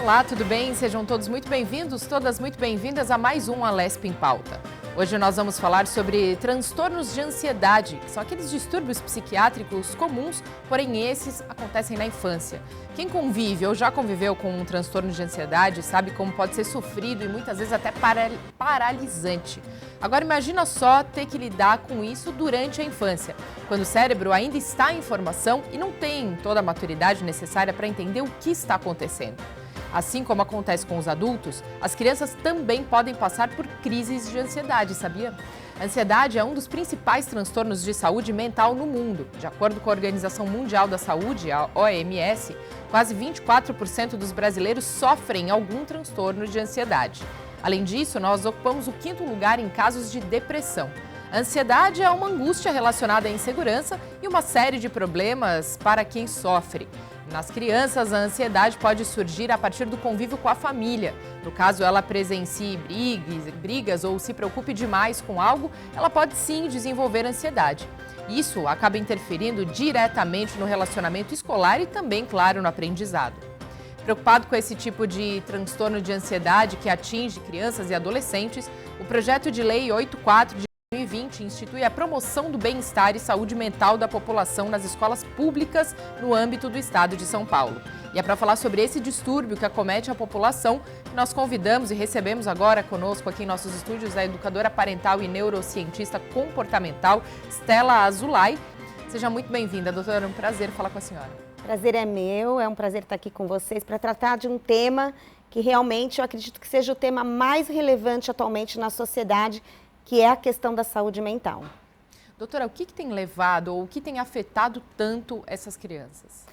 Olá, tudo bem? Sejam todos muito bem-vindos, todas muito bem-vindas a mais um Alesp em Pauta. Hoje nós vamos falar sobre transtornos de ansiedade, que são aqueles distúrbios psiquiátricos comuns, porém esses acontecem na infância. Quem convive ou já conviveu com um transtorno de ansiedade sabe como pode ser sofrido e muitas vezes até paralisante. Agora imagina só ter que lidar com isso durante a infância, quando o cérebro ainda está em formação e não tem toda a maturidade necessária para entender o que está acontecendo. Assim como acontece com os adultos, as crianças também podem passar por crises de ansiedade, sabia? A ansiedade é um dos principais transtornos de saúde mental no mundo. De acordo com a Organização Mundial da Saúde, a OMS, quase 24% dos brasileiros sofrem algum transtorno de ansiedade. Além disso, nós ocupamos o 5º lugar em casos de depressão. A ansiedade é uma angústia relacionada à insegurança e uma série de problemas para quem sofre. Nas crianças, a ansiedade pode surgir a partir do convívio com a família. No caso, ela presencie brigas ou se preocupe demais com algo, ela pode sim desenvolver ansiedade. Isso acaba interferindo diretamente no relacionamento escolar e também, claro, no aprendizado. Preocupado com esse tipo de transtorno de ansiedade que atinge crianças e adolescentes, o projeto de lei 84 de 2020 institui a promoção do bem-estar e saúde mental da população nas escolas públicas no âmbito do estado de São Paulo. E é para falar sobre esse distúrbio que acomete a população que nós convidamos e recebemos agora conosco aqui em nossos estúdios a educadora parental e neurocientista comportamental Stella Azulay. Seja muito bem-vinda, doutora, é um prazer falar com a senhora. Prazer é meu, é um prazer estar aqui com vocês para tratar de um tema que realmente eu acredito que seja o tema mais relevante atualmente na sociedade, que é a questão da saúde mental. Doutora, o que tem levado ou o que tem afetado tanto essas crianças?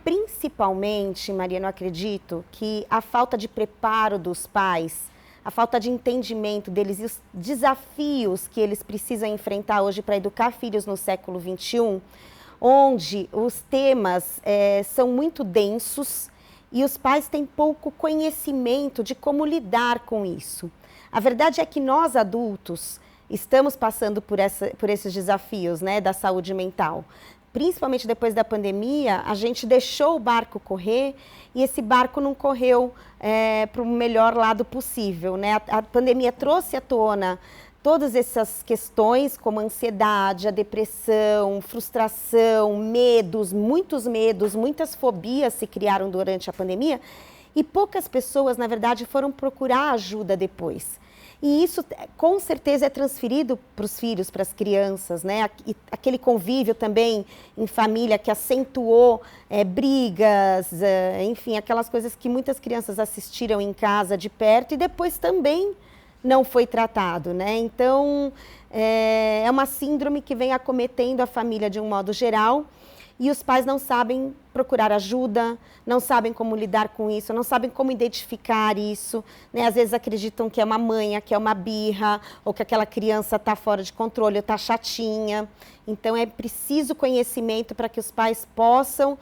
Principalmente, Mariana, eu acredito que a falta de preparo dos pais, a falta de entendimento deles e os desafios que eles precisam enfrentar hoje para educar filhos no século XXI, onde os temas são muito densos e os pais têm pouco conhecimento de como lidar com isso. A verdade é que nós, adultos, estamos passando por esses desafios, né, da saúde mental. Principalmente depois da pandemia, a gente deixou o barco correr e esse barco não correu para o melhor lado possível, né? A pandemia trouxe à tona todas essas questões, como a ansiedade, a depressão, frustração, medos, muitas fobias se criaram durante a pandemia. E poucas pessoas, na verdade, foram procurar ajuda depois. E isso, com certeza, é transferido para os filhos, para as crianças, né? Aquele convívio também em família que acentuou brigas, enfim, aquelas coisas que muitas crianças assistiram em casa de perto e depois também não foi tratado, né? Então, é uma síndrome que vem acometendo a família de um modo geral. E os pais não sabem procurar ajuda, não sabem como lidar com isso, não sabem como identificar isso, né? Às vezes acreditam que é uma manha, que é uma birra, ou que aquela criança está fora de controle, está chatinha. Então é preciso conhecimento para que os pais possam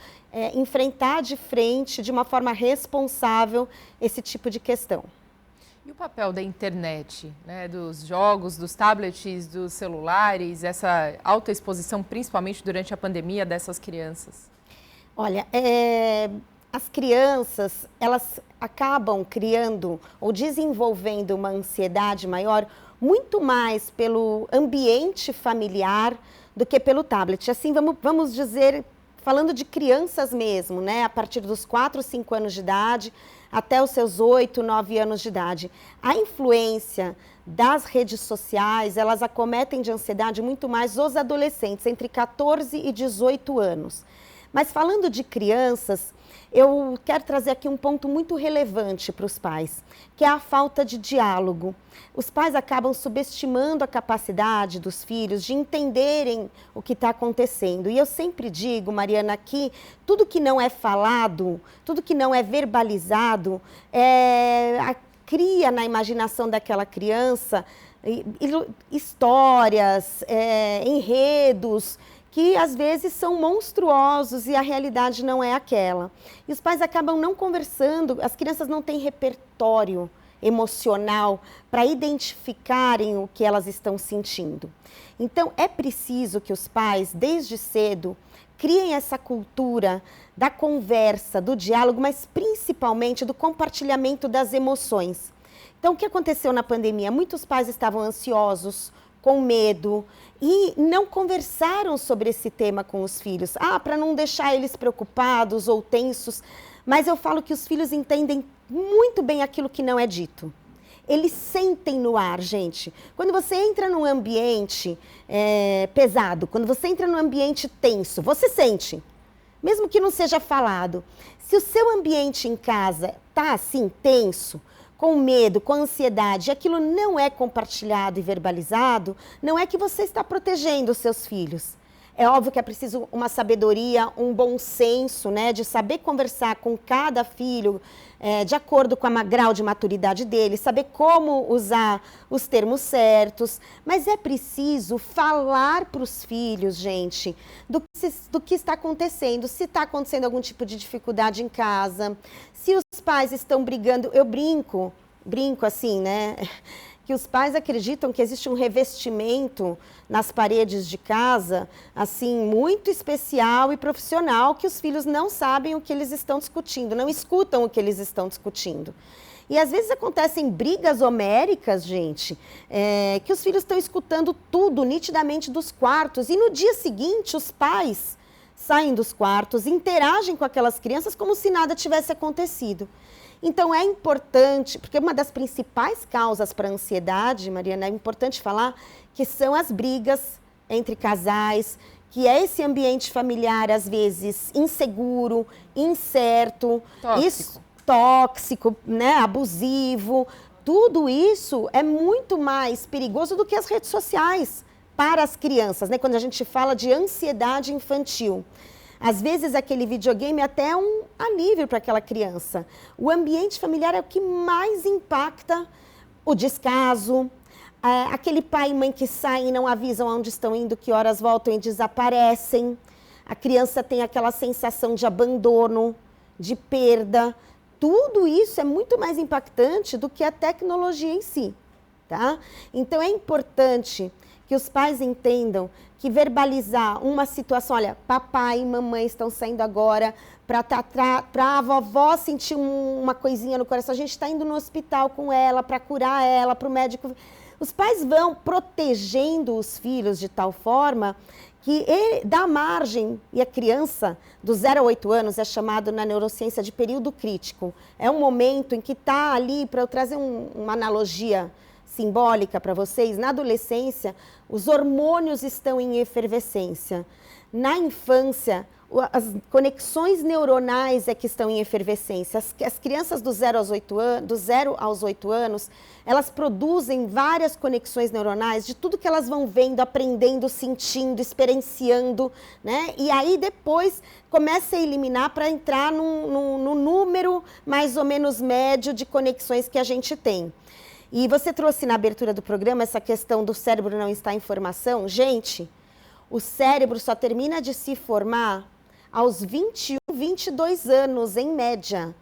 enfrentar de frente, de uma forma responsável, esse tipo de questão. E o papel da internet, né, dos jogos, dos tablets, dos celulares, essa alta exposição, principalmente durante a pandemia, dessas crianças? Olha, as crianças, elas acabam criando ou desenvolvendo uma ansiedade maior, muito mais pelo ambiente familiar do que pelo tablet. Assim, vamos dizer, falando de crianças mesmo, né, a partir dos 4, 5 anos de idade, até os seus 8, 9 anos de idade. A influência das redes sociais, elas acometem de ansiedade muito mais os adolescentes, entre 14 e 18 anos. Mas falando de crianças, eu quero trazer aqui um ponto muito relevante para os pais, que é a falta de diálogo. Os pais acabam subestimando a capacidade dos filhos de entenderem o que está acontecendo. E eu sempre digo, Mariana, que tudo que não é falado, tudo que não é verbalizado, cria na imaginação daquela criança histórias, enredos, que às vezes são monstruosos e a realidade não é aquela. E os pais acabam não conversando, as crianças não têm repertório emocional para identificarem o que elas estão sentindo. Então, é preciso que os pais, desde cedo, criem essa cultura da conversa, do diálogo, mas principalmente do compartilhamento das emoções. Então, o que aconteceu na pandemia? Muitos pais estavam ansiosos, com medo, e não conversaram sobre esse tema com os filhos. Para não deixar eles preocupados ou tensos, mas eu falo que os filhos entendem muito bem aquilo que não é dito. Eles sentem no ar, gente. Quando você entra num ambiente pesado, quando você entra num ambiente tenso, você sente, mesmo que não seja falado. Se o seu ambiente em casa está assim, tenso, com medo, com ansiedade, e aquilo não é compartilhado e verbalizado, não é que você está protegendo os seus filhos. É óbvio que é preciso uma sabedoria, um bom senso, né, de saber conversar com cada filho de acordo com o grau de maturidade dele, saber como usar os termos certos, mas é preciso falar para os filhos, gente, do que está acontecendo, se está acontecendo algum tipo de dificuldade em casa, se os pais estão brigando. Eu brinco assim, né? Que os pais acreditam que existe um revestimento nas paredes de casa, assim, muito especial e profissional, que os filhos não sabem o que eles estão discutindo, não escutam o que eles estão discutindo. E às vezes acontecem brigas homéricas, gente, que os filhos estão escutando tudo nitidamente dos quartos, e no dia seguinte os pais saem dos quartos, interagem com aquelas crianças como se nada tivesse acontecido. Então, é importante, porque uma das principais causas para a ansiedade, Mariana, é importante falar que são as brigas entre casais, que é esse ambiente familiar, às vezes, inseguro, incerto, tóxico, né, abusivo. Tudo isso é muito mais perigoso do que as redes sociais para as crianças, né? Quando a gente fala de ansiedade infantil. Às vezes, aquele videogame é até um alívio para aquela criança. O ambiente familiar é o que mais impacta o descaso, aquele pai e mãe que saem e não avisam onde estão indo, que horas voltam e desaparecem. A criança tem aquela sensação de abandono, de perda. Tudo isso é muito mais impactante do que a tecnologia em si, tá? Então, é importante que os pais entendam que verbalizar uma situação, olha, papai e mamãe estão saindo agora para a vovó sentir uma coisinha no coração, a gente está indo no hospital com ela para curar ela, para o médico. Os pais vão protegendo os filhos de tal forma que dá margem, e a criança do 0 a 8 anos é chamado na neurociência de período crítico. É um momento em que está ali, para eu trazer uma analogia simbólica para vocês, na adolescência, os hormônios estão em efervescência. Na infância, as conexões neuronais é que estão em efervescência. As crianças do 0 aos 8 anos, elas produzem várias conexões neuronais de tudo que elas vão vendo, aprendendo, sentindo, experienciando, né? E aí depois começa a eliminar para entrar no número mais ou menos médio de conexões que a gente tem. E você trouxe na abertura do programa essa questão do cérebro não estar em formação. Gente, o cérebro só termina de se formar aos 21, 22 anos, em média.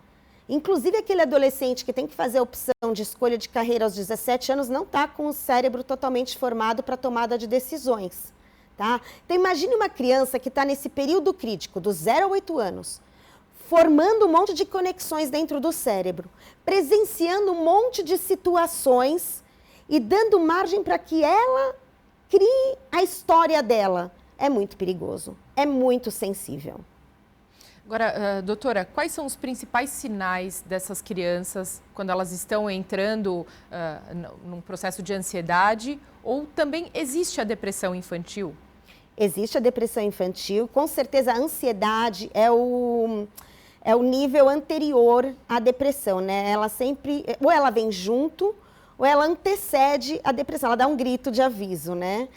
Inclusive, aquele adolescente que tem que fazer a opção de escolha de carreira aos 17 anos não está com o cérebro totalmente formado para tomada de decisões, tá? Então, imagine uma criança que está nesse período crítico, do 0 a 8 anos, formando um monte de conexões dentro do cérebro, presenciando um monte de situações e dando margem para que ela crie a história dela. É muito perigoso, é muito sensível. Agora, doutora, quais são os principais sinais dessas crianças quando elas estão entrando num processo de ansiedade, ou também existe a depressão infantil? Existe a depressão infantil, com certeza a ansiedade é o nível anterior à depressão, né? Ela sempre, ou ela vem junto, ou ela antecede a depressão, ela dá um grito de aviso, né?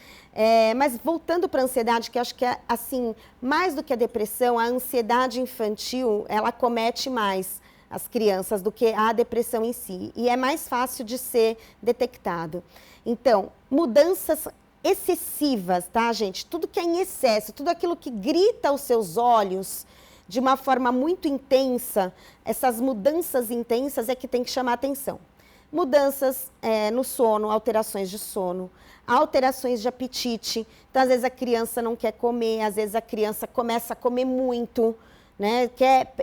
Mas voltando para a ansiedade, que eu acho que é, assim, mais do que a depressão, a ansiedade infantil, ela comete mais as crianças do que a depressão em si. E é mais fácil de ser detectado. Então, mudanças excessivas, tá, gente? Tudo que é em excesso, tudo aquilo que grita aos seus olhos de uma forma muito intensa, essas mudanças intensas é que tem que chamar atenção. Mudanças no sono, alterações de sono, alterações de apetite. Então, às vezes a criança não quer comer, às vezes a criança começa a comer muito, né?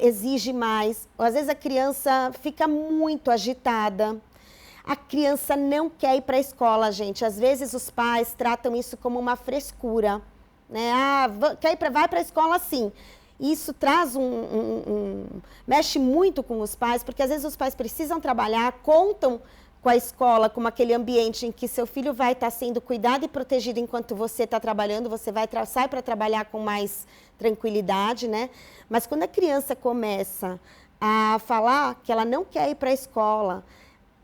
Exige mais. Ou, às vezes a criança fica muito agitada. A criança não quer ir para a escola, gente. Às vezes os pais tratam isso como uma frescura, né? Vai para a escola sim. Isso traz mexe muito com os pais, porque às vezes os pais precisam trabalhar, contam com a escola, como aquele ambiente em que seu filho vai estar sendo cuidado e protegido enquanto você está trabalhando, você sai para trabalhar com mais tranquilidade, né? Mas quando a criança começa a falar que ela não quer ir para a escola,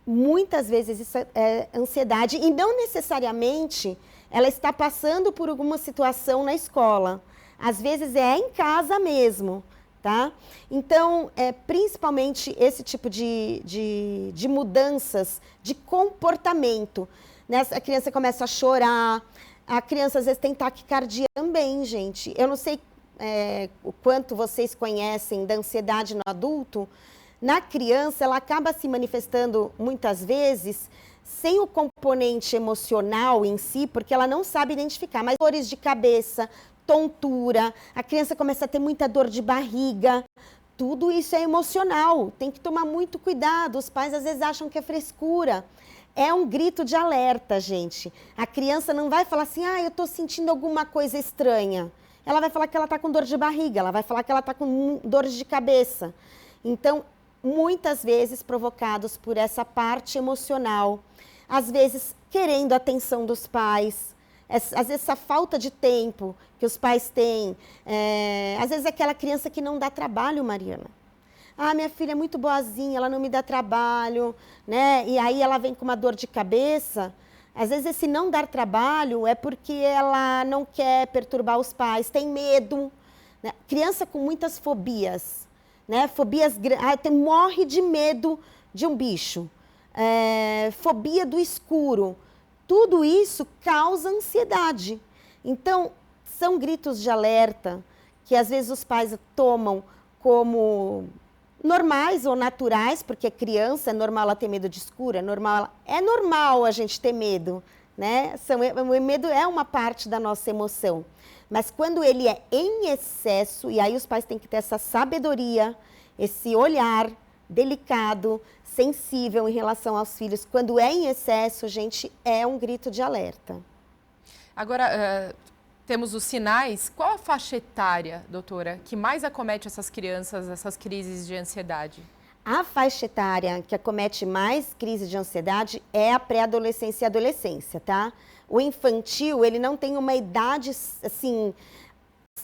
muitas vezes isso é ansiedade, e não necessariamente ela está passando por alguma situação na escola. Às vezes é em casa mesmo, tá? Então, principalmente esse tipo de mudanças de comportamento, né? A criança começa a chorar, a criança às vezes tem taquicardia também, gente. Eu não sei o quanto vocês conhecem da ansiedade no adulto. Na criança, ela acaba se manifestando muitas vezes sem o componente emocional em si, porque ela não sabe identificar, mas dores de cabeça, tontura, a criança começa a ter muita dor de barriga, tudo isso é emocional, tem que tomar muito cuidado, os pais às vezes acham que é frescura, é um grito de alerta, gente. A criança não vai falar assim, eu estou sentindo alguma coisa estranha, ela vai falar que ela está com dor de barriga, ela vai falar que ela está com dores de cabeça. Então, muitas vezes provocados por essa parte emocional, às vezes querendo a atenção dos pais, às vezes essa falta de tempo que os pais têm, às vezes aquela criança que não dá trabalho, Mariana. Minha filha é muito boazinha, ela não me dá trabalho, né? E aí ela vem com uma dor de cabeça. Às vezes esse não dar trabalho é porque ela não quer perturbar os pais, tem medo, né? Criança com muitas fobias, né? Fobias, morre de medo de um bicho, fobia do escuro. Tudo isso causa ansiedade. Então, são gritos de alerta que às vezes os pais tomam como normais ou naturais, porque criança é normal ela ter medo de escuro, é normal a gente ter medo, né? O medo é uma parte da nossa emoção. Mas quando ele é em excesso, e aí os pais têm que ter essa sabedoria, esse olhar delicado, sensível em relação aos filhos. Quando é em excesso, gente, é um grito de alerta. Agora, temos os sinais. Qual a faixa etária, doutora, que mais acomete essas crianças, essas crises de ansiedade? A faixa etária que acomete mais crise de ansiedade é a pré-adolescência e adolescência, tá? O infantil, ele não tem uma idade, assim,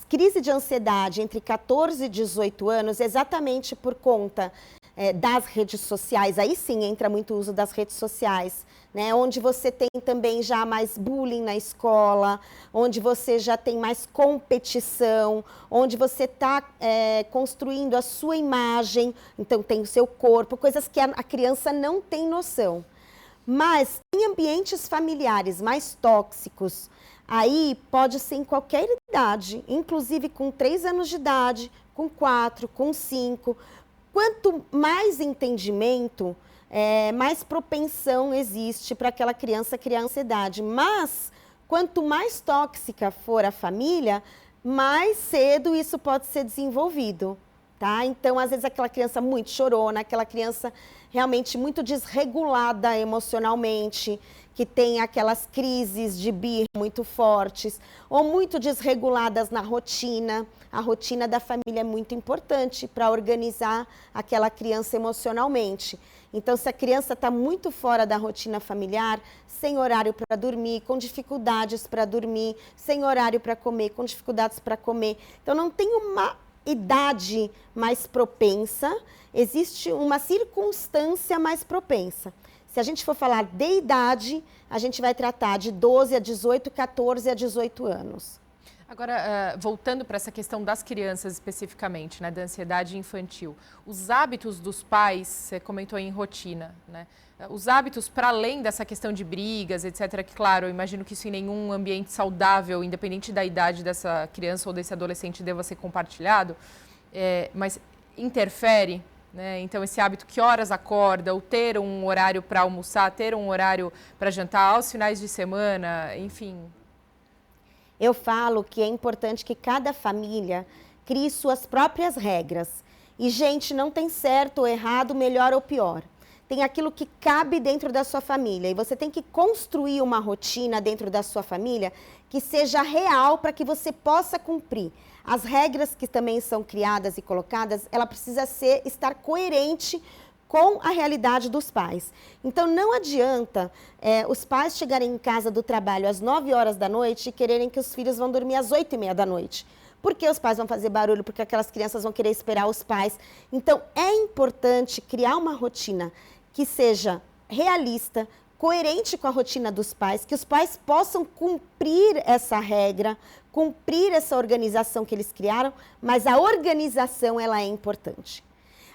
crise de ansiedade entre 14 e 18 anos, exatamente por conta das redes sociais. Aí sim entra muito o uso das redes sociais, né? Onde você tem também já mais bullying na escola, onde você já tem mais competição, onde você está construindo a sua imagem, então tem o seu corpo, coisas que a criança não tem noção. Mas em ambientes familiares mais tóxicos, aí pode ser em qualquer idade, inclusive com 3 anos de idade, com 4, com 5. Quanto mais entendimento, mais propensão existe para aquela criança criar ansiedade. Mas, quanto mais tóxica for a família, mais cedo isso pode ser desenvolvido, tá? Então, às vezes, aquela criança muito chorona, aquela criança realmente muito desregulada emocionalmente, que tem aquelas crises de birra muito fortes, ou muito desreguladas na rotina. A rotina da família é muito importante para organizar aquela criança emocionalmente. Então, se a criança está muito fora da rotina familiar, sem horário para dormir, com dificuldades para dormir, sem horário para comer, com dificuldades para comer. Então, não tem uma idade mais propensa, existe uma circunstância mais propensa. Se a gente for falar de idade, a gente vai tratar de 12 a 18, 14 a 18 anos. Agora, voltando para essa questão das crianças especificamente, né, da ansiedade infantil, os hábitos dos pais, você comentou em rotina, né? Os hábitos para além dessa questão de brigas, etc., que claro, eu imagino que isso em nenhum ambiente saudável, independente da idade dessa criança ou desse adolescente, deva ser compartilhado, mas interfere né? Então, esse hábito, que horas acorda, ou ter um horário para almoçar, ter um horário para jantar aos finais de semana, enfim. Eu falo que é importante que cada família crie suas próprias regras. E, gente, não tem certo ou errado, melhor ou pior. Tem aquilo que cabe dentro da sua família. E você tem que construir uma rotina dentro da sua família que seja real para que você possa cumprir. As regras que também são criadas e colocadas, ela precisa estar coerente com a realidade dos pais. Então, não adianta os pais chegarem em casa do trabalho às 9 horas da noite e quererem que os filhos vão dormir às 8h30 da noite. Porque os pais vão fazer barulho, porque aquelas crianças vão querer esperar os pais. Então, é importante criar uma rotina que seja realista, coerente com a rotina dos pais, que os pais possam cumprir essa regra, cumprir essa organização que eles criaram, mas a organização, ela é importante.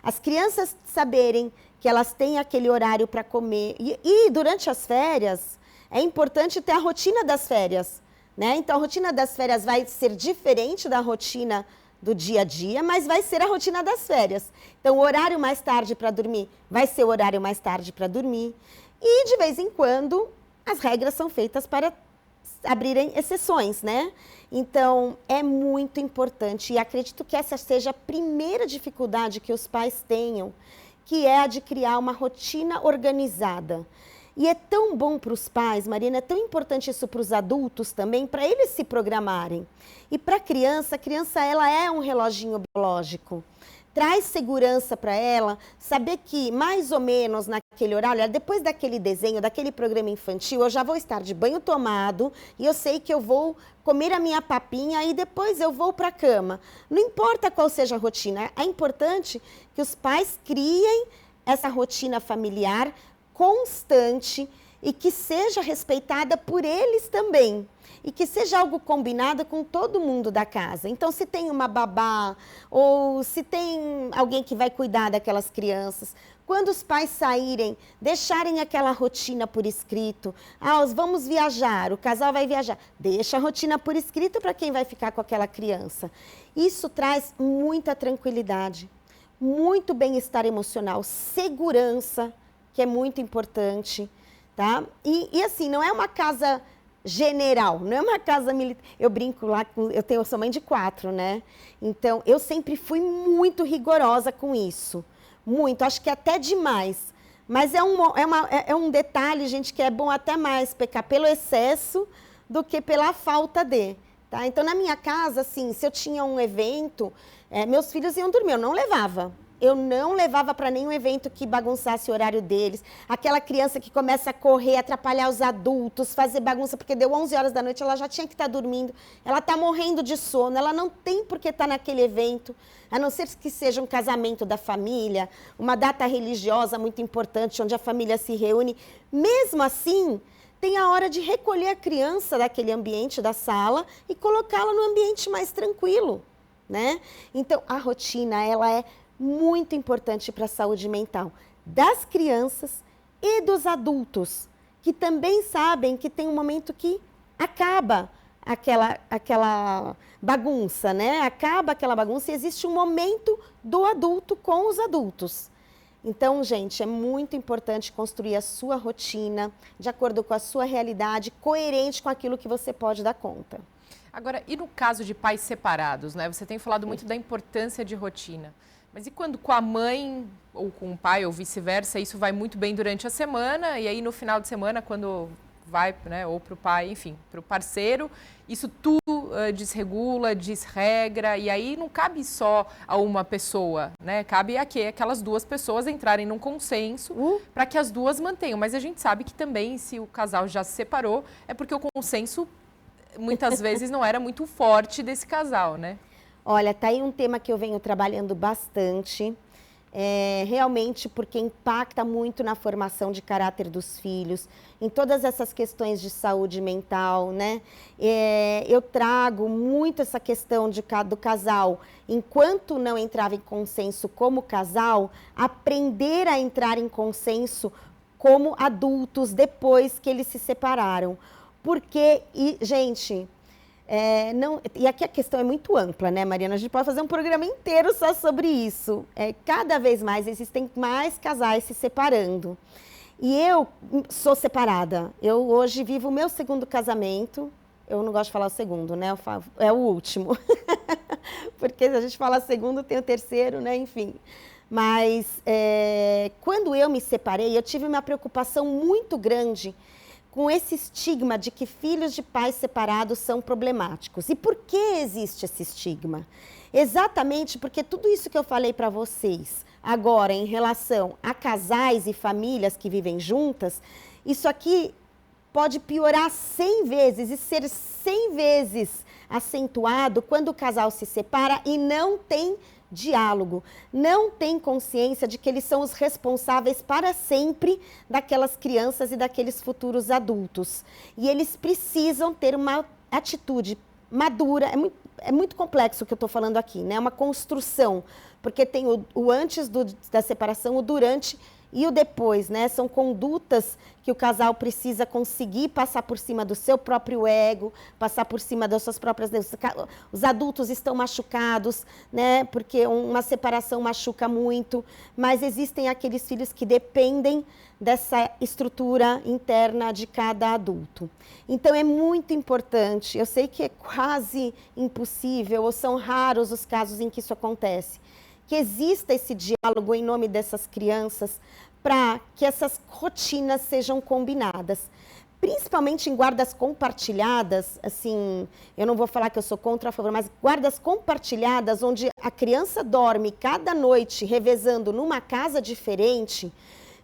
As crianças saberem que elas têm aquele horário para comer. E durante as férias, é importante ter a rotina das férias, né? Então, a rotina das férias vai ser diferente da rotina do dia a dia, mas vai ser a rotina das férias. Então, o horário mais tarde para dormir vai ser o horário mais tarde para dormir. E, de vez em quando, as regras são feitas para abrirem exceções, né? Então, é muito importante, e acredito que essa seja a primeira dificuldade que os pais tenham, que é a de criar uma rotina organizada. E é tão bom para os pais, Marina, é tão importante isso para os adultos também, para eles se programarem. E para a criança ela é um reloginho biológico. Traz segurança para ela, saber que mais ou menos naquele horário, depois daquele desenho, daquele programa infantil, eu já vou estar de banho tomado e eu sei que eu vou comer a minha papinha e depois eu vou para a cama. Não importa qual seja a rotina, é importante que os pais criem essa rotina familiar constante e que seja respeitada por eles também. E que seja algo combinado com todo mundo da casa. Então, se tem uma babá ou se tem alguém que vai cuidar daquelas crianças, quando os pais saírem, deixarem aquela rotina por escrito. Vamos viajar, o casal vai viajar. Deixa a rotina por escrito para quem vai ficar com aquela criança. Isso traz muita tranquilidade, muito bem-estar emocional, segurança, que é muito importante, tá? E assim, não é uma casa general, não é uma casa militar. Eu brinco lá, eu sou mãe de 4, né? Então, eu sempre fui muito rigorosa com isso. Muito, acho que até demais. Mas é um detalhe, gente, que é bom até mais pecar pelo excesso do que pela falta de. Tá? Então, na minha casa, assim, se eu tinha um evento, meus filhos iam dormir, eu não levava. Eu não levava para nenhum evento que bagunçasse o horário deles. Aquela criança que começa a correr, atrapalhar os adultos, fazer bagunça, porque deu 11 horas da noite, ela já tinha que estar dormindo. Ela está morrendo de sono, ela não tem por que estar naquele evento, a não ser que seja um casamento da família, uma data religiosa muito importante, onde a família se reúne. Mesmo assim, tem a hora de recolher a criança daquele ambiente da sala e colocá-la no ambiente mais tranquilo, né? Então, a rotina, ela é muito importante para a saúde mental das crianças e dos adultos, que também sabem que tem um momento que acaba aquela bagunça, né? Acaba aquela bagunça e existe um momento do adulto com os adultos. Então, gente, é muito importante construir a sua rotina de acordo com a sua realidade, coerente com aquilo que você pode dar conta. Agora, e no caso de pais separados, né? Você tem falado muito da importância de rotina. Mas e quando com a mãe ou com o pai ou vice-versa, isso vai muito bem durante a semana e aí no final de semana, quando vai, né, ou para o pai, enfim, para o parceiro, isso tudo desregula, desregra e aí não cabe só a uma pessoa, né? Cabe aquelas duas pessoas entrarem num consenso para que as duas mantenham. Mas a gente sabe que também, se o casal já se separou, é porque o consenso muitas vezes não era muito forte desse casal, né? Olha, tá aí um tema que eu venho trabalhando bastante, realmente porque impacta muito na formação de caráter dos filhos, em todas essas questões de saúde mental, né? Eu trago muito essa questão do casal, enquanto não entrava em consenso como casal, aprender a entrar em consenso como adultos depois que eles se separaram. Porque, gente, E aqui a questão é muito ampla, né, Mariana? A gente pode fazer um programa inteiro só sobre isso. Cada vez mais existem mais casais se separando. E eu sou separada. Eu hoje vivo o meu segundo casamento. Eu não gosto de falar o segundo, né? É o último. Porque se a gente fala segundo, tem o terceiro, né? Enfim. Mas quando eu me separei, eu tive uma preocupação muito grande com esse estigma de que filhos de pais separados são problemáticos. E por que existe esse estigma? Exatamente porque tudo isso que eu falei para vocês agora em relação a casais e famílias que vivem juntas, isso aqui pode piorar 100 vezes e ser 100 vezes acentuado quando o casal se separa e não tem diálogo, não tem consciência de que eles são os responsáveis para sempre daquelas crianças e daqueles futuros adultos. E eles precisam ter uma atitude madura, é muito complexo o que eu estou falando aqui, né? É uma construção, porque tem o antes da separação, o durante e o depois, né? São condutas que o casal precisa conseguir passar por cima do seu próprio ego, passar por cima das suas próprias... Os adultos estão machucados, né? Porque uma separação machuca muito, mas existem aqueles filhos que dependem dessa estrutura interna de cada adulto. Então, é muito importante, eu sei que é quase impossível, ou são raros os casos em que isso acontece, que exista esse diálogo em nome dessas crianças para que essas rotinas sejam combinadas. Principalmente em guardas compartilhadas, assim, eu não vou falar que eu sou contra a favor, mas guardas compartilhadas, onde a criança dorme cada noite revezando numa casa diferente.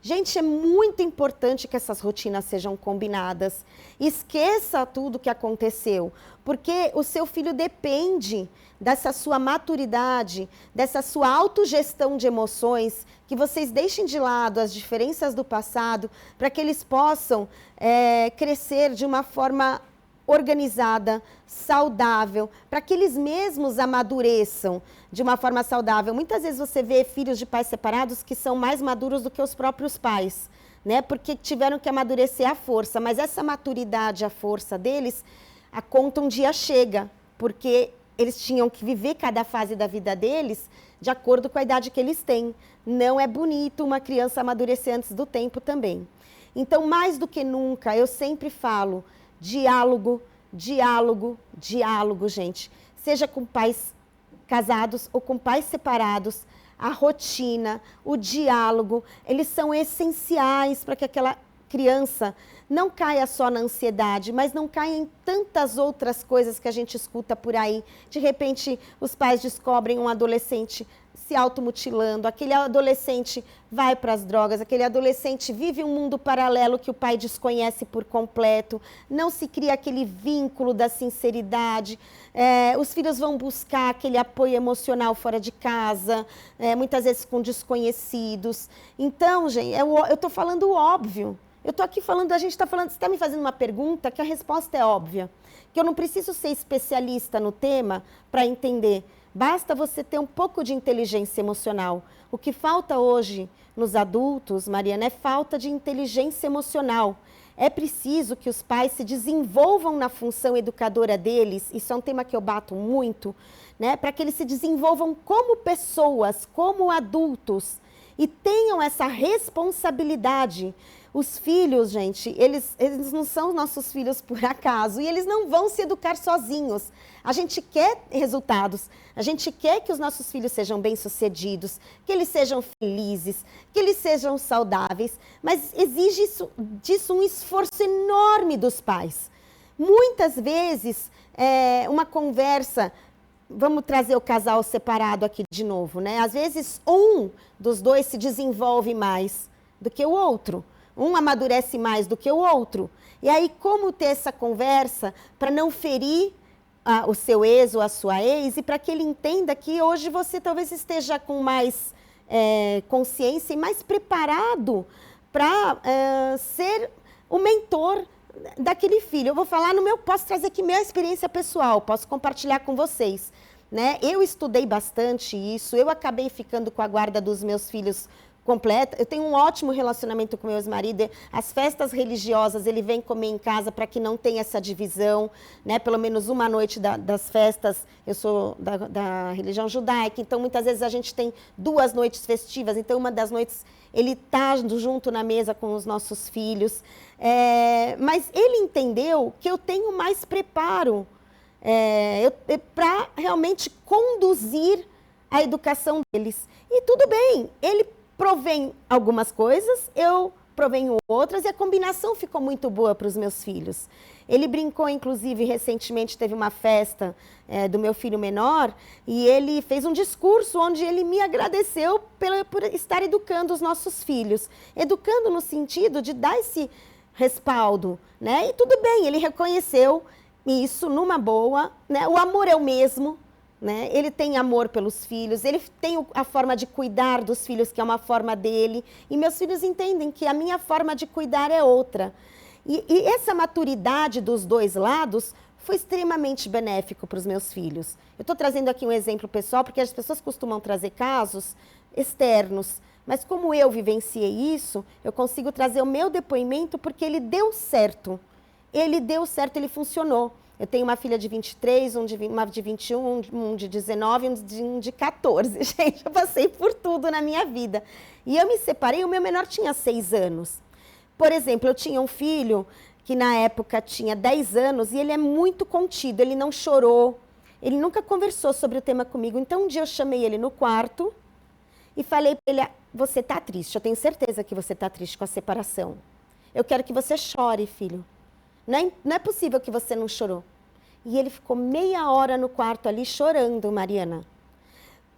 Gente, é muito importante que essas rotinas sejam combinadas. Esqueça tudo o que aconteceu, porque o seu filho depende dessa sua maturidade, dessa sua autogestão de emoções, que vocês deixem de lado as diferenças do passado, para que eles possam crescer de uma forma organizada, saudável, para que eles mesmos amadureçam de uma forma saudável. Muitas vezes você vê filhos de pais separados que são mais maduros do que os próprios pais, né? Porque tiveram que amadurecer à força, mas essa maturidade, a força deles, a conta um dia chega, porque eles tinham que viver cada fase da vida deles de acordo com a idade que eles têm. Não é bonito uma criança amadurecer antes do tempo também. Então, mais do que nunca, eu sempre falo, diálogo, diálogo, diálogo, gente. Seja com pais casados ou com pais separados, a rotina, o diálogo, eles são essenciais para que aquela criança não caia só na ansiedade, mas não caia em tantas outras coisas que a gente escuta por aí. De repente, os pais descobrem um adolescente se automutilando, aquele adolescente vai para as drogas, aquele adolescente vive um mundo paralelo que o pai desconhece por completo, não se cria aquele vínculo da sinceridade, os filhos vão buscar aquele apoio emocional fora de casa, muitas vezes com desconhecidos. Então, gente, eu estou falando o óbvio. Eu estou aqui falando, a gente está falando, você está me fazendo uma pergunta que a resposta é óbvia, que eu não preciso ser especialista no tema para entender. Basta você ter um pouco de inteligência emocional. O que falta hoje nos adultos, Mariana, é falta de inteligência emocional. É preciso que os pais se desenvolvam na função educadora deles, isso é um tema que eu bato muito, né? Para que eles se desenvolvam como pessoas, como adultos, e tenham essa responsabilidade. Os filhos, gente, eles não são nossos filhos por acaso e eles não vão se educar sozinhos. A gente quer resultados, a gente quer que os nossos filhos sejam bem-sucedidos, que eles sejam felizes, que eles sejam saudáveis, mas exige disso um esforço enorme dos pais. Muitas vezes, uma conversa, vamos trazer o casal separado aqui de novo, né? Às vezes, um dos dois se desenvolve mais do que o outro. Um amadurece mais do que o outro. E aí, como ter essa conversa para não ferir o seu ex ou a sua ex e para que ele entenda que hoje você talvez esteja com mais consciência e mais preparado para ser o mentor daquele filho. Eu vou falar posso trazer aqui minha experiência pessoal, posso compartilhar com vocês, né? Eu estudei bastante isso, eu acabei ficando com a guarda dos meus filhos completa. Eu tenho um ótimo relacionamento com meu ex-marido. As festas religiosas, ele vem comer em casa para que não tenha essa divisão, né? Pelo menos uma noite das festas, eu sou da religião judaica, então muitas vezes a gente tem 2 noites festivas, então uma das noites ele está junto na mesa com os nossos filhos. Mas ele entendeu que eu tenho mais preparo para realmente conduzir a educação deles. E tudo bem, ele provém algumas coisas, eu provenho outras, e a combinação ficou muito boa para os meus filhos. Ele brincou, inclusive, recentemente teve uma festa do meu filho menor, e ele fez um discurso onde ele me agradeceu por estar educando os nossos filhos. Educando no sentido de dar esse respaldo, né? E tudo bem, ele reconheceu isso numa boa, né? O amor é o mesmo, né? Ele tem amor pelos filhos, ele tem a forma de cuidar dos filhos, que é uma forma dele, e meus filhos entendem que a minha forma de cuidar é outra. E essa maturidade dos dois lados foi extremamente benéfico para os meus filhos. Eu estou trazendo aqui um exemplo pessoal, porque as pessoas costumam trazer casos externos, mas como eu vivenciei isso, eu consigo trazer o meu depoimento, porque ele deu certo. Ele deu certo, ele funcionou. Eu tenho uma filha de 23, uma de 21, um de 19, um de 14. Gente, eu passei por tudo na minha vida. E eu me separei, o meu menor tinha 6 anos. Por exemplo, eu tinha um filho que na época tinha 10 anos e ele é muito contido, ele não chorou, ele nunca conversou sobre o tema comigo. Então, um dia eu chamei ele no quarto e falei para ele: você está triste, eu tenho certeza que você está triste com a separação. Eu quero que você chore, filho. Não é possível que você não chorou. E ele ficou meia hora no quarto ali chorando, Mariana.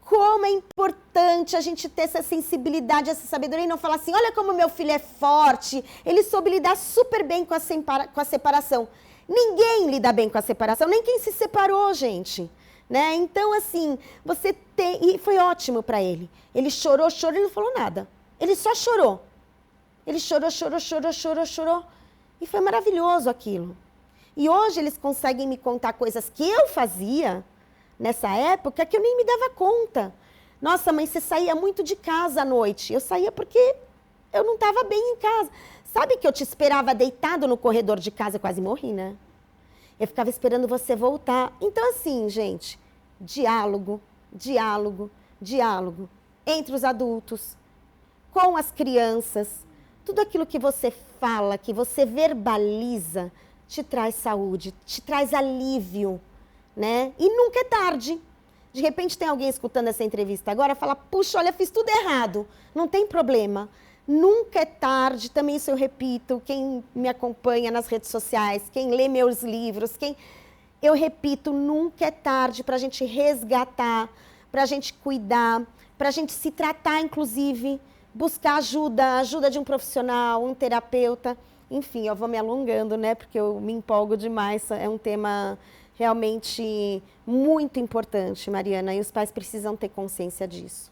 Como é importante a gente ter essa sensibilidade, essa sabedoria e não falar assim: olha como meu filho é forte, ele soube lidar super bem com a separação. Ninguém lida bem com a separação, nem quem se separou, gente. Né? Então, assim, você tem... E foi ótimo para ele. Ele chorou, e não falou nada. Ele só chorou. Ele chorou. E foi maravilhoso aquilo. E hoje eles conseguem me contar coisas que eu fazia nessa época que eu nem me dava conta. Nossa, mãe, você saía muito de casa à noite. Eu saía porque eu não estava bem em casa. Sabe que eu te esperava deitado no corredor de casa? Eu quase morri, né? Eu ficava esperando você voltar. Então, assim, gente, diálogo entre os adultos, com as crianças. Tudo aquilo que você fala, que você verbaliza, te traz saúde, te traz alívio, né? E nunca é tarde. De repente tem alguém escutando essa entrevista agora, fala: puxa, olha, fiz tudo errado. Não tem problema. Nunca é tarde, também isso eu repito, quem me acompanha nas redes sociais, quem lê meus livros, eu repito, nunca é tarde para a gente resgatar, para a gente cuidar, para a gente se tratar, inclusive, buscar ajuda de um profissional, um terapeuta. Enfim, eu vou me alongando, né, porque eu me empolgo demais, é um tema realmente muito importante, Mariana, e os pais precisam ter consciência disso.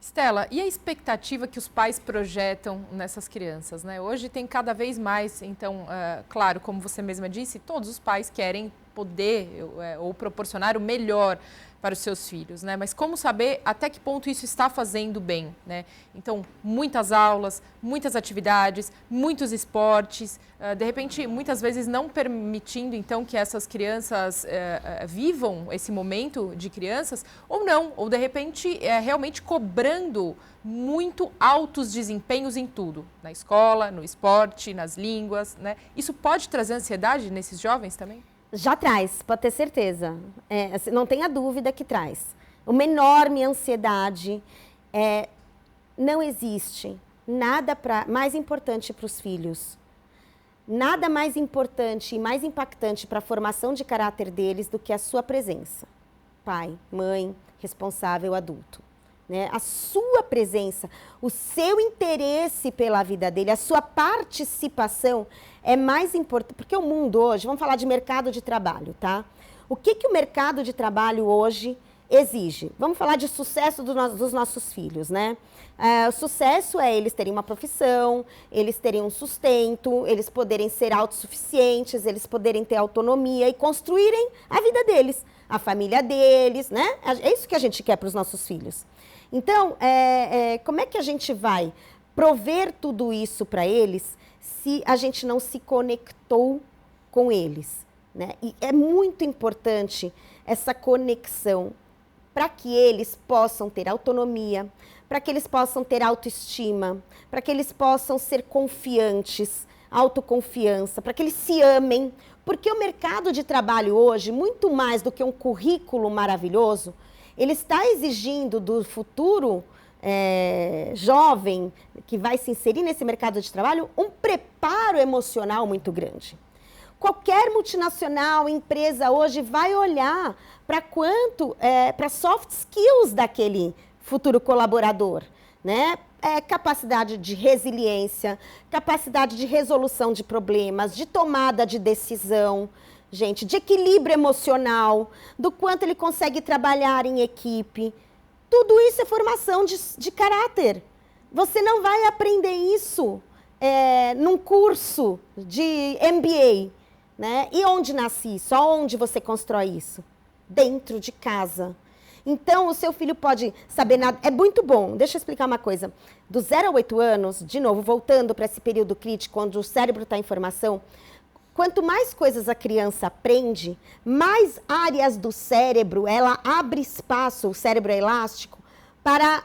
Stella, e a expectativa que os pais projetam nessas crianças, né? Hoje tem cada vez mais, então, claro, como você mesma disse, todos os pais querem poder ou proporcionar o melhor para os seus filhos, né? Mas como saber até que ponto isso está fazendo bem, né? Então, muitas aulas, muitas atividades, muitos esportes, de repente, muitas vezes não permitindo, então, que essas crianças vivam esse momento de crianças, ou não, ou de repente, realmente cobrando muito altos desempenhos em tudo, na escola, no esporte, nas línguas, né? Isso pode trazer ansiedade nesses jovens também? Já traz, pode ter certeza. Não tenha dúvida que traz. Uma enorme ansiedade. Não existe nada mais importante para os filhos. Nada mais importante e mais impactante para a formação de caráter deles do que a sua presença. Pai, mãe, responsável, adulto. Né? A sua presença, o seu interesse pela vida dele, a sua participação é mais importante. Porque o mundo hoje, vamos falar de mercado de trabalho, tá? O que o mercado de trabalho hoje exige? Vamos falar de sucesso dos nossos filhos, né? O sucesso é eles terem uma profissão, eles terem um sustento, eles poderem ser autossuficientes, eles poderem ter autonomia e construírem a vida deles, a família deles, né? É isso que a gente quer para os nossos filhos. Então, como é que a gente vai prover tudo isso para eles se a gente não se conectou com eles, né? E é muito importante essa conexão para que eles possam ter autonomia, para que eles possam ter autoestima, para que eles possam ser confiantes, autoconfiança, para que eles se amem, porque o mercado de trabalho hoje, muito mais do que um currículo maravilhoso, ele está exigindo do futuro jovem que vai se inserir nesse mercado de trabalho um preparo emocional muito grande. Qualquer multinacional, empresa hoje vai olhar para soft skills daquele futuro colaborador, né? Capacidade de resiliência, capacidade de resolução de problemas, de tomada de decisão, gente, de equilíbrio emocional, do quanto ele consegue trabalhar em equipe. Tudo isso é formação de caráter. Você não vai aprender isso num curso de MBA, né? E onde nasce isso? Aonde você constrói isso? Dentro de casa. Então, o seu filho pode saber nada. É muito bom. Deixa eu explicar uma coisa. Do 0 a 8 anos, de novo, voltando para esse período crítico, onde o cérebro está em formação, quanto mais coisas a criança aprende, mais áreas do cérebro, ela abre espaço, o cérebro é elástico, para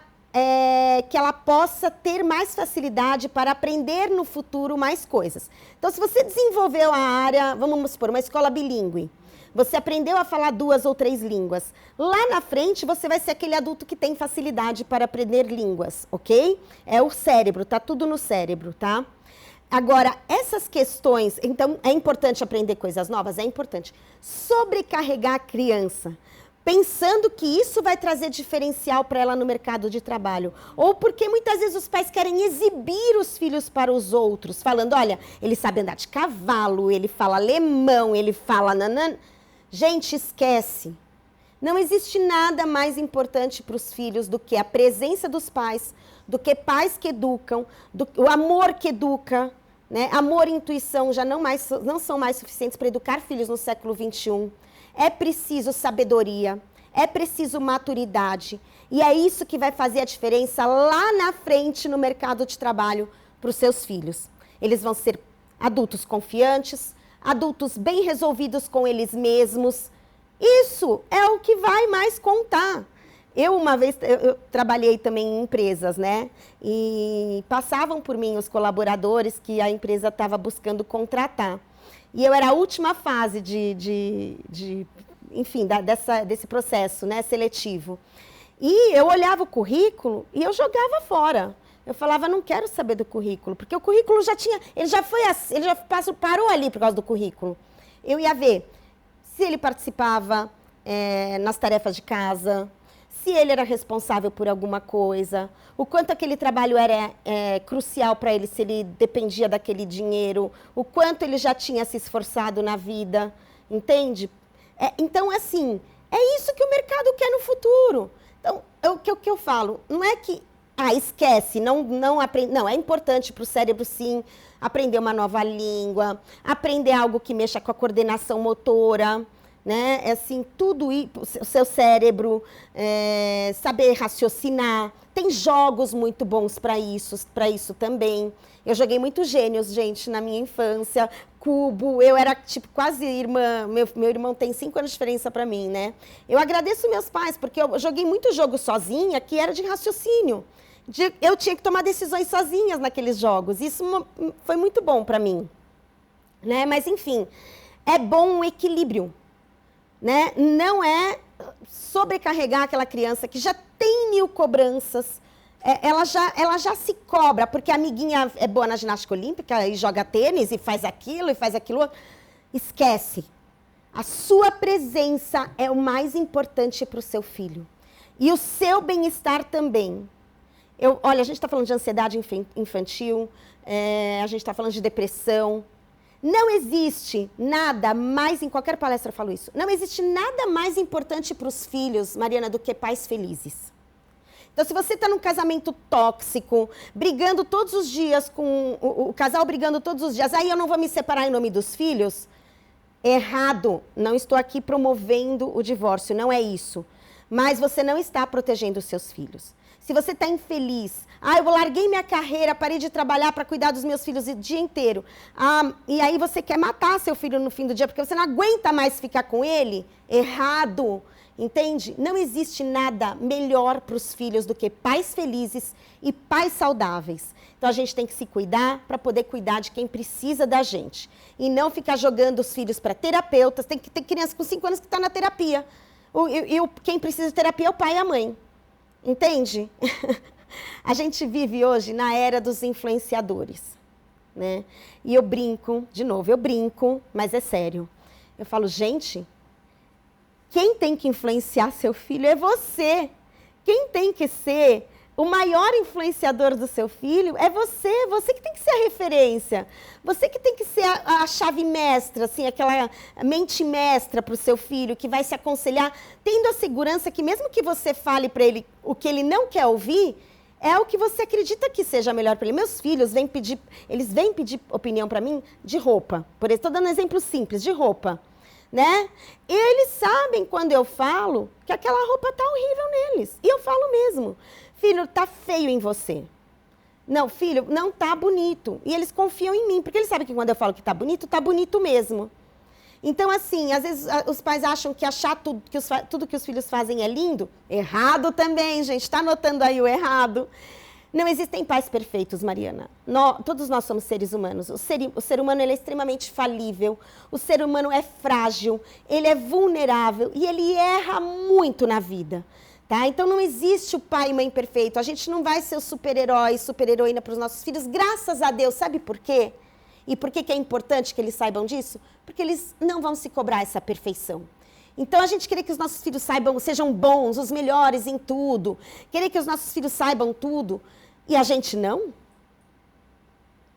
que ela possa ter mais facilidade para aprender no futuro mais coisas. Então, se você desenvolveu a área, vamos supor, uma escola bilíngue, você aprendeu a falar 2 ou 3 línguas. Lá na frente, você vai ser aquele adulto que tem facilidade para aprender línguas, ok? É o cérebro, tá tudo no cérebro, tá? Agora, essas questões, então, é importante aprender coisas novas? É importante. Sobrecarregar a criança, pensando que isso vai trazer diferencial para ela no mercado de trabalho. Ou porque muitas vezes os pais querem exibir os filhos para os outros, falando, olha, ele sabe andar de cavalo, ele fala alemão, ele fala nanã. Gente, esquece. Não existe nada mais importante para os filhos do que a presença dos pais, do que pais que educam, o amor que educa, né? Amor e intuição já não são mais suficientes para educar filhos no século XXI. É preciso sabedoria, é preciso maturidade. E é isso que vai fazer a diferença lá na frente no mercado de trabalho para os seus filhos. Eles vão ser adultos confiantes, adultos bem resolvidos com eles mesmos. Isso é o que vai mais contar. Uma vez, eu trabalhei também em empresas, né? E passavam por mim os colaboradores que a empresa estava buscando contratar. E eu era a última fase enfim, desse processo, né, seletivo. E eu olhava o currículo e eu jogava fora. Eu falava, não quero saber do currículo, porque o currículo ele já parou ali por causa do currículo. Eu ia ver se ele participava nas tarefas de casa, se ele era responsável por alguma coisa, o quanto aquele trabalho era crucial para ele, se ele dependia daquele dinheiro, o quanto ele já tinha se esforçado na vida, entende? Então, assim, é isso que o mercado quer no futuro. Então, o que eu falo, não é que, esquece, não aprende. Não, é importante para o cérebro, sim, aprender uma nova língua, aprender algo que mexa com a coordenação motora, né? Assim, tudo isso, o seu cérebro, saber raciocinar. Tem jogos muito bons para isso também. Eu joguei muito Gênios, gente, na minha infância. Cubo, eu era tipo quase irmã, meu irmão tem 5 anos de diferença para mim, né? Eu agradeço meus pais, porque eu joguei muito jogo sozinha, que era de raciocínio. Eu tinha que tomar decisões sozinhas naqueles jogos. Isso foi muito bom para mim, né? Mas, enfim, é bom um equilíbrio, né? Não é sobrecarregar aquela criança que já tem 1000 cobranças. Ela já se cobra, porque a amiguinha é boa na ginástica olímpica e joga tênis e faz aquilo e faz aquilo. Esquece. A sua presença é o mais importante para o seu filho. E o seu bem-estar também. Olha, a gente está falando de ansiedade infantil, a gente está falando de depressão. Não existe nada mais, em qualquer palestra eu falo isso, não existe nada mais importante para os filhos, Mariana, do que pais felizes. Então, se você está num casamento tóxico, brigando todos os dias com o casal brigando todos os dias, aí eu não vou me separar em nome dos filhos, errado. Não estou aqui promovendo o divórcio, não é isso. Mas você não está protegendo os seus filhos. Se você está infeliz, eu larguei minha carreira, parei de trabalhar para cuidar dos meus filhos o dia inteiro. E aí você quer matar seu filho no fim do dia, porque você não aguenta mais ficar com ele? Errado, entende? Não existe nada melhor para os filhos do que pais felizes e pais saudáveis. Então a gente tem que se cuidar para poder cuidar de quem precisa da gente. E não ficar jogando os filhos para terapeutas. Tem criança com 5 anos que está na terapia. Quem precisa de terapia é o pai e a mãe. Entende? A gente vive hoje na era dos influenciadores, né? E eu brinco, de novo, mas é sério. Eu falo, gente, quem tem que influenciar seu filho é você. Quem tem que ser o maior influenciador do seu filho é você. Você que tem que ser a referência. Você que tem que ser a chave mestra, assim, aquela mente mestra para o seu filho, que vai se aconselhar, tendo a segurança que mesmo que você fale para ele o que ele não quer ouvir, é o que você acredita que seja melhor para ele. Meus filhos vêm pedir opinião para mim de roupa. Por isso, estou dando um exemplo simples, de roupa. Né? Eles sabem quando eu falo que aquela roupa está horrível neles. E eu falo mesmo. Filho, tá feio em você. Não, filho, não tá bonito. E eles confiam em mim, porque eles sabem que quando eu falo que tá bonito mesmo. Então, assim, às vezes os pais acham que achar tudo que os filhos fazem é lindo. Errado também, gente. Tá anotando aí o errado. Não existem pais perfeitos, Mariana. Todos nós somos seres humanos. O ser humano ele é extremamente falível. O ser humano é frágil, ele é vulnerável e ele erra muito na vida. Tá? Então não existe o pai e mãe perfeito. A gente não vai ser o super-herói, super-heroína para os nossos filhos, graças a Deus. Sabe por quê? E por que é importante que eles saibam disso? Porque eles não vão se cobrar essa perfeição. Então a gente querer que os nossos filhos sejam bons, os melhores em tudo, querer que os nossos filhos saibam tudo, e a gente não?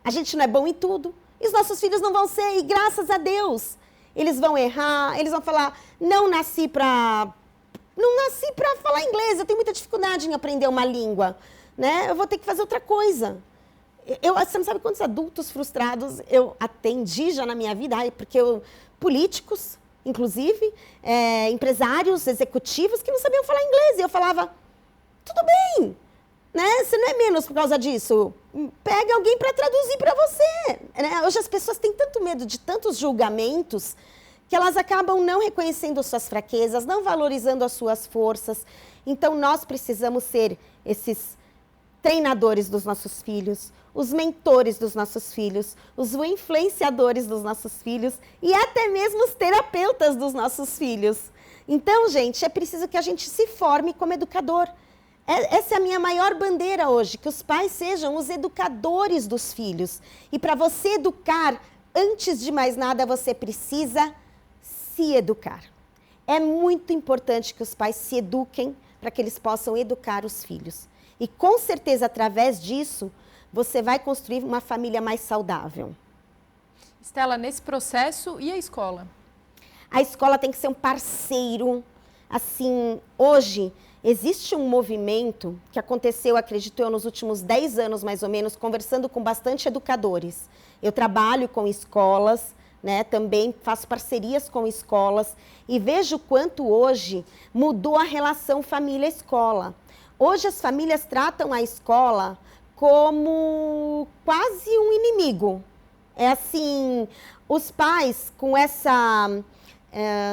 A gente não é bom em tudo. E os nossos filhos não vão ser, e graças a Deus. Eles vão errar, eles vão falar, não nasci para falar inglês, eu tenho muita dificuldade em aprender uma língua, né? Eu vou ter que fazer outra coisa. Você não sabe quantos adultos frustrados eu atendi já na minha vida, políticos, inclusive, empresários, executivos que não sabiam falar inglês. E eu falava, tudo bem, né? Você não é menos por causa disso. Pega alguém para traduzir para você. Né? Hoje as pessoas têm tanto medo de tantos julgamentos que elas acabam não reconhecendo suas fraquezas, não valorizando as suas forças. Então, nós precisamos ser esses treinadores dos nossos filhos, os mentores dos nossos filhos, os influenciadores dos nossos filhos e até mesmo os terapeutas dos nossos filhos. Então, gente, é preciso que a gente se forme como educador. Essa é a minha maior bandeira hoje, que os pais sejam os educadores dos filhos. E para você educar, antes de mais nada, você precisa se educar. É muito importante que os pais se eduquem para que eles possam educar os filhos. E com certeza, através disso, você vai construir uma família mais saudável. Estela, nesse processo, e a escola? A escola tem que ser um parceiro. Assim, hoje, existe um movimento que aconteceu, acredito eu, nos últimos 10 anos, mais ou menos, conversando com bastante educadores. Eu trabalho com escolas, né, também faço parcerias com escolas e vejo quanto hoje mudou a relação família-escola. Hoje as famílias tratam a escola como quase um inimigo. É assim, os pais com essa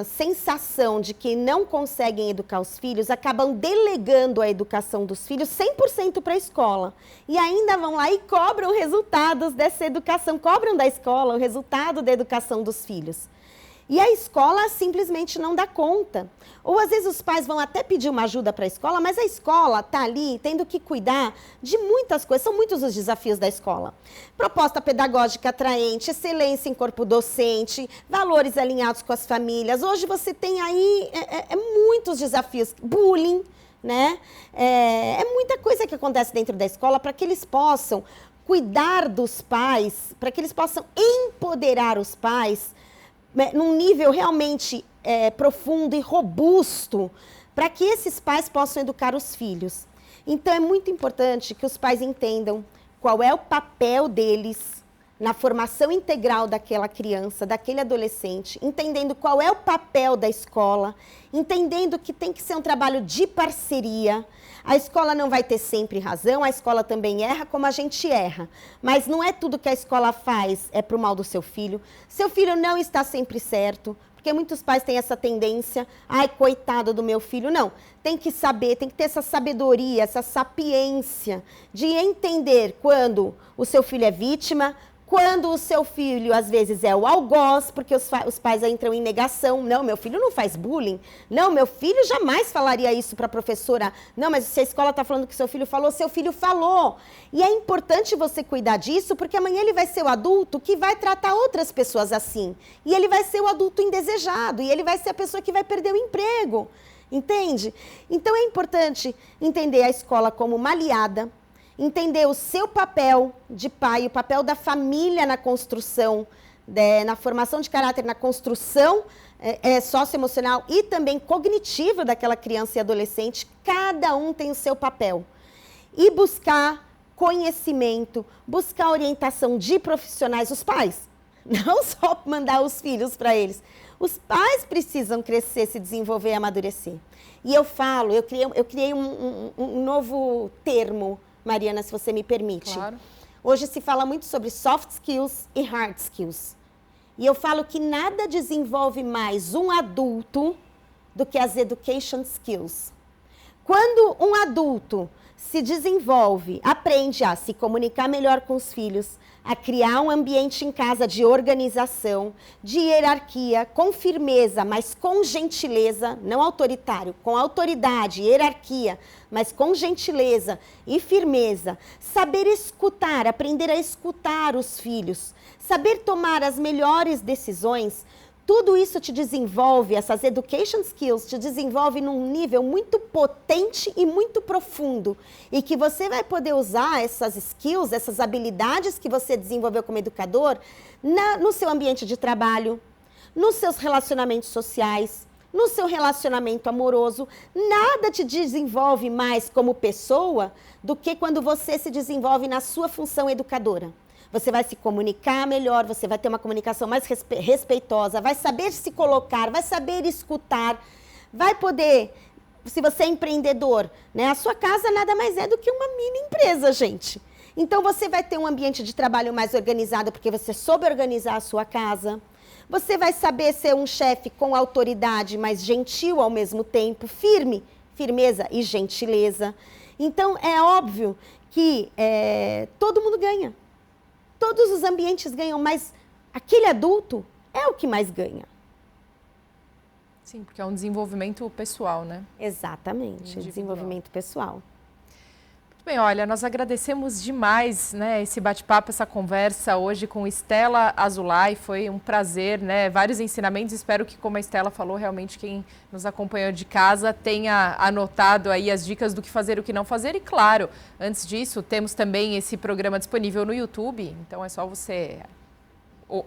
sensação de que não conseguem educar os filhos, acabam delegando a educação dos filhos 100% para a escola. E ainda vão lá e cobram resultados dessa educação, cobram da escola o resultado da educação dos filhos. E a escola simplesmente não dá conta. Ou às vezes os pais vão até pedir uma ajuda para a escola, mas a escola está ali tendo que cuidar de muitas coisas. São muitos os desafios da escola. Proposta pedagógica atraente, excelência em corpo docente, valores alinhados com as famílias. Hoje você tem aí muitos desafios. Bullying, né? É muita coisa que acontece dentro da escola para que eles possam cuidar dos pais, para que eles possam empoderar os pais num nível realmente profundo e robusto, para que esses pais possam educar os filhos. Então, é muito importante que os pais entendam qual é o papel deles na formação integral daquela criança, daquele adolescente, entendendo qual é o papel da escola, entendendo que tem que ser um trabalho de parceria. A escola não vai ter sempre razão, a escola também erra como a gente erra. Mas não é tudo que a escola faz é para o mal do seu filho. Seu filho não está sempre certo, porque muitos pais têm essa tendência, ai, coitado do meu filho. Não, tem que saber, tem que ter essa sabedoria, essa sapiência de entender quando o seu filho é vítima, quando o seu filho, às vezes, é o algoz, porque os pais entram em negação. Não, meu filho não faz bullying. Não, meu filho jamais falaria isso para a professora. Não, mas se a escola está falando que seu filho falou. E é importante você cuidar disso, porque amanhã ele vai ser o adulto que vai tratar outras pessoas assim. E ele vai ser o adulto indesejado, e ele vai ser a pessoa que vai perder o emprego. Entende? Então é importante entender a escola como uma aliada, entender o seu papel de pai, o papel da família na construção, na formação de caráter, na construção socioemocional e também cognitiva daquela criança e adolescente. Cada um tem o seu papel. E buscar conhecimento, buscar orientação de profissionais, os pais. Não só mandar os filhos para eles. Os pais precisam crescer, se desenvolver e amadurecer. E eu criei um novo termo, Mariana, se você me permite. Claro. Hoje se fala muito sobre soft skills e hard skills. E eu falo que nada desenvolve mais um adulto do que as education skills. Quando um adulto se desenvolve, aprende a se comunicar melhor com os filhos, a criar um ambiente em casa de organização, de hierarquia, com firmeza, mas com gentileza, não autoritário, com autoridade, hierarquia, mas com gentileza e firmeza. Saber escutar, aprender a escutar os filhos, saber tomar as melhores decisões. Tudo isso te desenvolve, essas education skills te desenvolve num nível muito potente e muito profundo. E que você vai poder usar essas skills, essas habilidades que você desenvolveu como educador, no seu ambiente de trabalho, nos seus relacionamentos sociais, no seu relacionamento amoroso. Nada te desenvolve mais como pessoa do que quando você se desenvolve na sua função educadora. Você vai se comunicar melhor, você vai ter uma comunicação mais respeitosa, vai saber se colocar, vai saber escutar, vai poder, se você é empreendedor, né, a sua casa nada mais é do que uma mini empresa, gente. Então você vai ter um ambiente de trabalho mais organizado, porque você soube organizar a sua casa. Você vai saber ser um chefe com autoridade, mas gentil ao mesmo tempo, firmeza e gentileza. Então é óbvio que todo mundo ganha. Todos os ambientes ganham, mas aquele adulto é o que mais ganha. Sim, porque é um desenvolvimento pessoal, né? Exatamente, desenvolvimento pessoal. Muito bem, olha, nós agradecemos demais, né, esse bate-papo, essa conversa hoje com Estela Azulay. Foi um prazer, né? Vários ensinamentos. Espero que, como a Estela falou, realmente quem nos acompanhou de casa tenha anotado aí as dicas do que fazer e o que não fazer. E claro, antes disso, temos também esse programa disponível no YouTube. Então é só você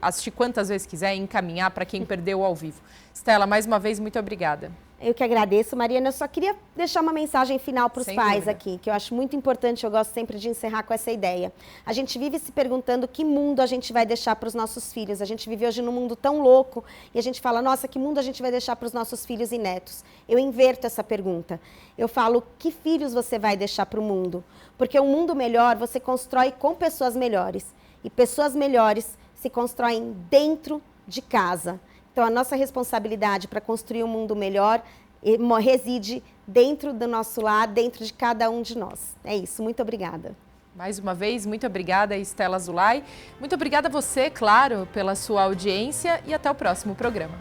assistir quantas vezes quiser e encaminhar para quem perdeu ao vivo. Estela, mais uma vez, muito obrigada. Eu que agradeço, Mariana. Eu só queria deixar uma mensagem final para os pais dúvida. aqui, que eu acho muito importante, eu gosto sempre de encerrar com essa ideia. A gente vive se perguntando que mundo a gente vai deixar para os nossos filhos. A gente vive hoje num mundo tão louco e a gente fala, nossa, que mundo a gente vai deixar para os nossos filhos e netos? Eu inverto essa pergunta. Eu falo, que filhos você vai deixar para o mundo? Porque um mundo melhor você constrói com pessoas melhores. E pessoas melhores se constroem dentro de casa. Então, a nossa responsabilidade para construir um mundo melhor reside dentro do nosso lar, dentro de cada um de nós. É isso, muito obrigada. Mais uma vez, muito obrigada, Estela Azulay. Muito obrigada a você, claro, pela sua audiência e até o próximo programa.